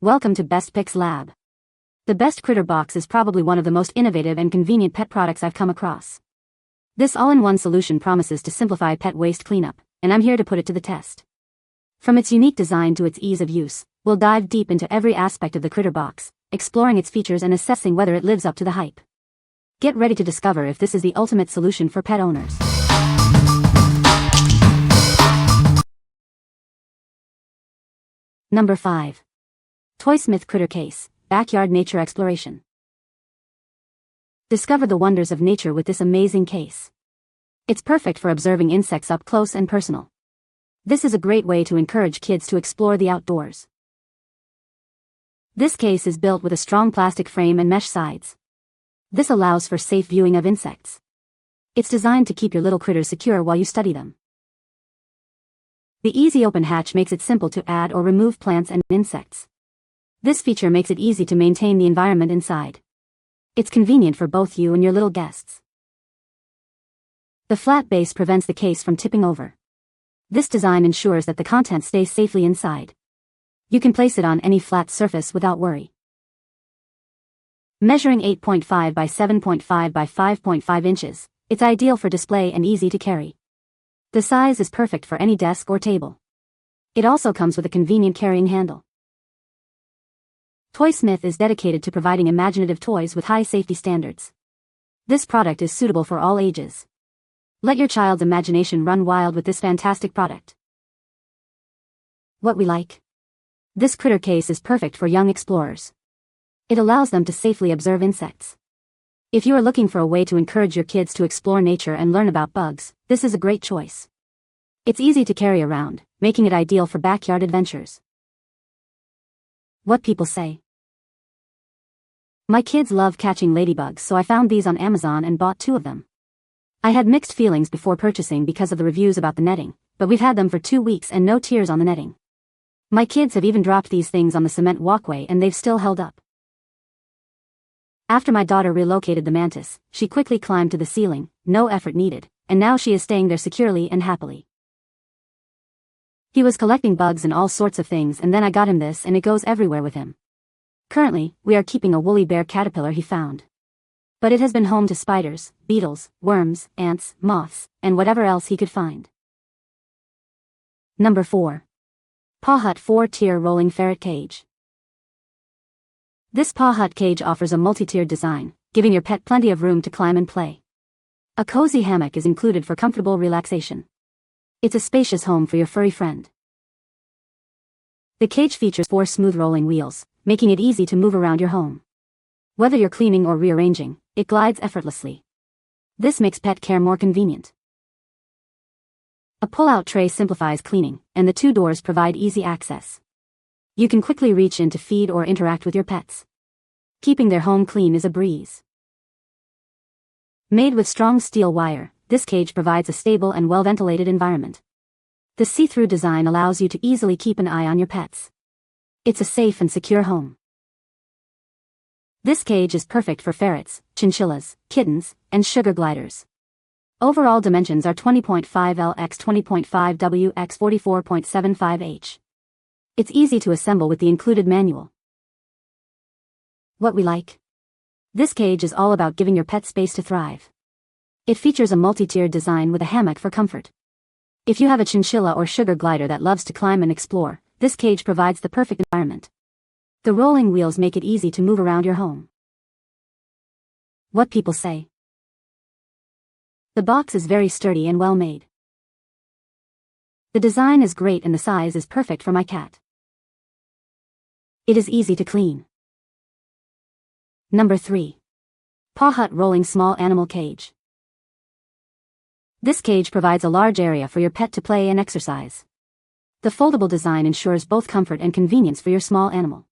Welcome to Best Picks Lab. The Best Critter Box is probably one of the most innovative and convenient pet products I've come across. This all-in-one solution promises to simplify pet waste cleanup, and I'm here to put it to the test. From its unique design to its ease of use, we'll dive deep into every aspect of the Critter Box, exploring its features and assessing whether it lives up to the hype. Get ready to discover if this is the ultimate solution for pet owners. Number 5. Toysmith Critter Case, Backyard Nature Exploration. Discover the wonders of nature with this amazing case. It's perfect for observing insects up close and personal. This is a great way to encourage kids to explore the outdoors. This case is built with a strong plastic frame and mesh sides. This allows for safe viewing of insects. It's designed to keep your little critters secure while you study them. The easy open hatch makes it simple to add or remove plants and insects. This feature makes it easy to maintain the environment inside. It's convenient for both you and your little guests. The flat base prevents the case from tipping over. This design ensures that the content stays safely inside. You can place it on any flat surface without worry. Measuring 8.5 by 7.5 by 5.5 inches, it's ideal for display and easy to carry. The size is perfect for any desk or table. It also comes with a convenient carrying handle. Toysmith is dedicated to providing imaginative toys with high safety standards. This product is suitable for all ages. Let your child's imagination run wild with this fantastic product. What we like. This critter case is perfect for young explorers. It allows them to safely observe insects. If you are looking for a way to encourage your kids to explore nature and learn about bugs, this is a great choice. It's easy to carry around, making it ideal for backyard adventures. What people say. My kids love catching ladybugs, so I found these on Amazon and bought 2 of them. I had mixed feelings before purchasing because of the reviews about the netting, but we've had them for 2 weeks and no tears on the netting. My kids have even dropped these things on the cement walkway and they've still held up. After my daughter relocated the mantis, she quickly climbed to the ceiling, no effort needed, and now she is staying there securely and happily. He was collecting bugs and all sorts of things, and then I got him this and it goes everywhere with him. Currently, we are keeping a woolly bear caterpillar he found. But it has been home to spiders, beetles, worms, ants, moths, and whatever else he could find. Number 4. PawHut 4-tier rolling ferret cage. This PawHut cage offers a multi-tiered design, giving your pet plenty of room to climb and play. A cozy hammock is included for comfortable relaxation. It's a spacious home for your furry friend. The cage features 4 smooth rolling wheels, making it easy to move around your home. Whether you're cleaning or rearranging, it glides effortlessly. This makes pet care more convenient. A pull-out tray simplifies cleaning, and the 2 doors provide easy access. You can quickly reach in to feed or interact with your pets. Keeping their home clean is a breeze. Made with strong steel wire, this cage provides a stable and well-ventilated environment. The see-through design allows you to easily keep an eye on your pets. It's a safe and secure home. This cage is perfect for ferrets, chinchillas, kittens, and sugar gliders. Overall dimensions are 20.5 L x 20.5 W x 44.75 H. It's easy to assemble with the included manual. What we like. This cage is all about giving your pet space to thrive. It features a multi-tiered design with a hammock for comfort. If you have a chinchilla or sugar glider that loves to climb and explore, this cage provides the perfect environment. The rolling wheels make it easy to move around your home. What people say. The box is very sturdy and well made. The design is great and the size is perfect for my cat. It is easy to clean. Number 3. PawHut Rolling Small Animal Cage. This cage provides a large area for your pet to play and exercise. The foldable design ensures both comfort and convenience for your small animal.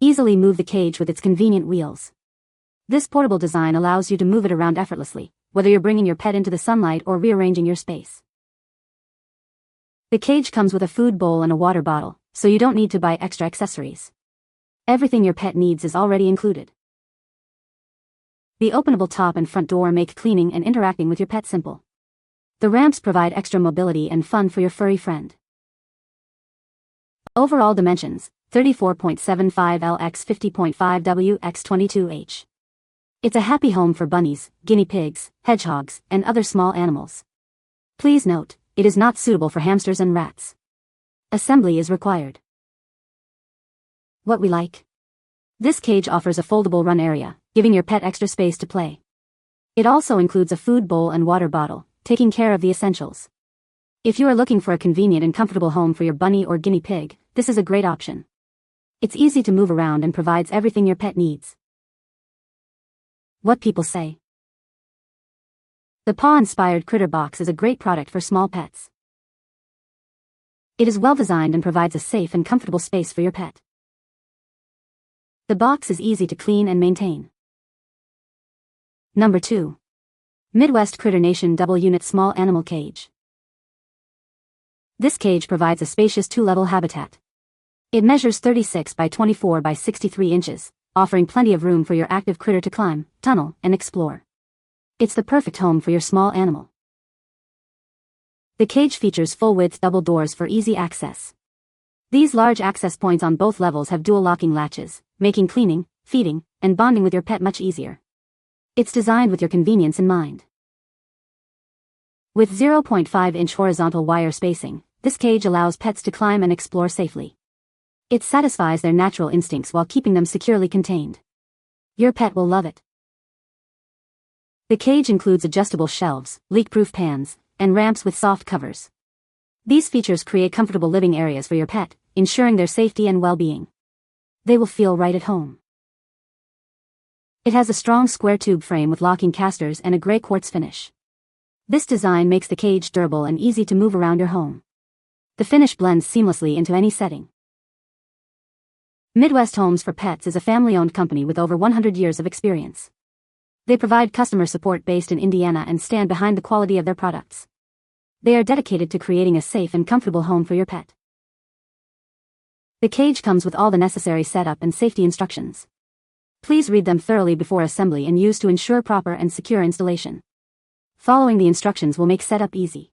Easily move the cage with its convenient wheels. This portable design allows you to move it around effortlessly, whether you're bringing your pet into the sunlight or rearranging your space. The cage comes with a food bowl and a water bottle, so you don't need to buy extra accessories. Everything your pet needs is already included. The openable top and front door make cleaning and interacting with your pet simple. The ramps provide extra mobility and fun for your furry friend. Overall dimensions, 34.75 L x 50.5 W x 22H. It's a happy home for bunnies, guinea pigs, hedgehogs, and other small animals. Please note, it is not suitable for hamsters and rats. Assembly is required. What we like. This cage offers a foldable run area, giving your pet extra space to play. It also includes a food bowl and water bottle, taking care of the essentials. If you are looking for a convenient and comfortable home for your bunny or guinea pig, this is a great option. It's easy to move around and provides everything your pet needs. What people say. The paw-inspired Critter Box is a great product for small pets. It is well designed and provides a safe and comfortable space for your pet. The box is easy to clean and maintain. Number 2. Midwest Critter Nation Double Unit Small Animal Cage. This cage provides a spacious 2-level habitat. It measures 36 by 24 by 63 inches, offering plenty of room for your active critter to climb, tunnel, and explore. It's the perfect home for your small animal. The cage features full-width double doors for easy access. These large access points on both levels have dual locking latches, making cleaning, feeding, and bonding with your pet much easier. It's designed with your convenience in mind. With 0.5-inch horizontal wire spacing, this cage allows pets to climb and explore safely. It satisfies their natural instincts while keeping them securely contained. Your pet will love it. The cage includes adjustable shelves, leak-proof pans, and ramps with soft covers. These features create comfortable living areas for your pet, ensuring their safety and well-being. They will feel right at home. It has a strong square tube frame with locking casters and a gray quartz finish. This design makes the cage durable and easy to move around your home. The finish blends seamlessly into any setting. Midwest Homes for Pets is a family-owned company with over 100 years of experience. They provide customer support based in Indiana and stand behind the quality of their products. They are dedicated to creating a safe and comfortable home for your pet. The cage comes with all the necessary setup and safety instructions. Please read them thoroughly before assembly and use to ensure proper and secure installation. Following the instructions will make setup easy.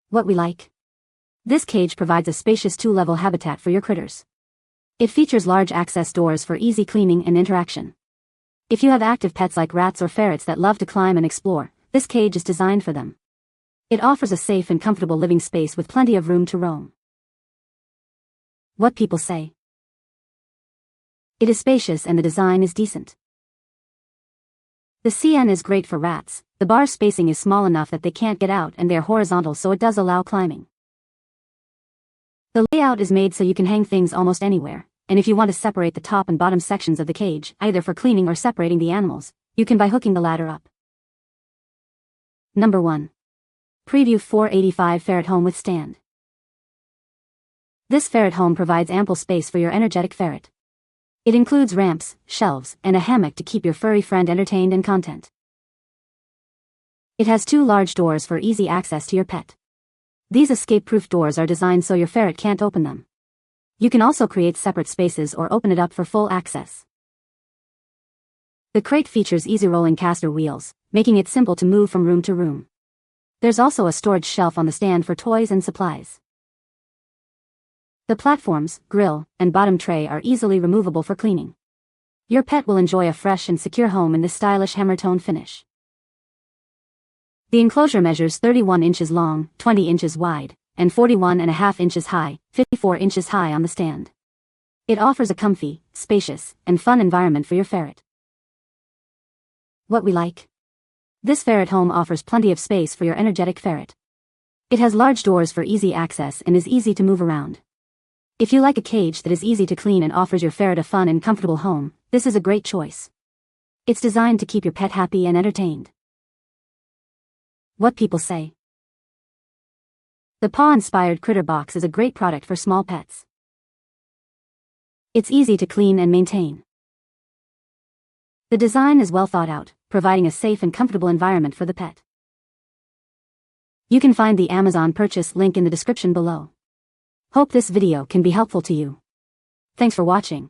What we like. This cage provides a spacious 2-level habitat for your critters. It features large access doors for easy cleaning and interaction. If you have active pets like rats or ferrets that love to climb and explore, this cage is designed for them. It offers a safe and comfortable living space with plenty of room to roam. What people say. It is spacious and the design is decent. The CN is great for rats. The bar spacing is small enough that they can't get out and they are horizontal, so it does allow climbing. The layout is made so you can hang things almost anywhere, and if you want to separate the top and bottom sections of the cage, either for cleaning or separating the animals, you can by hooking the ladder up. Number 1. Prevue 485 Ferret Home with Stand. This ferret home provides ample space for your energetic ferret. It includes ramps, shelves, and a hammock to keep your furry friend entertained and content. It has 2 large doors for easy access to your pet. These escape-proof doors are designed so your ferret can't open them. You can also create separate spaces or open it up for full access. The crate features easy rolling caster wheels, making it simple to move from room to room. There's also a storage shelf on the stand for toys and supplies. The platforms, grill, and bottom tray are easily removable for cleaning. Your pet will enjoy a fresh and secure home in this stylish hammer tone finish. The enclosure measures 31 inches long, 20 inches wide, and 41.5 inches high, 54 inches high on the stand. It offers a comfy, spacious, and fun environment for your ferret. What we like. This ferret home offers plenty of space for your energetic ferret. It has large doors for easy access and is easy to move around. If you like a cage that is easy to clean and offers your ferret a fun and comfortable home, this is a great choice. It's designed to keep your pet happy and entertained. What people say. The paw-inspired Critter Box is a great product for small pets. It's easy to clean and maintain. The design is well thought out, providing a safe and comfortable environment for the pet. You can find the Amazon purchase link in the description below. Hope this video can be helpful to you. Thanks for watching.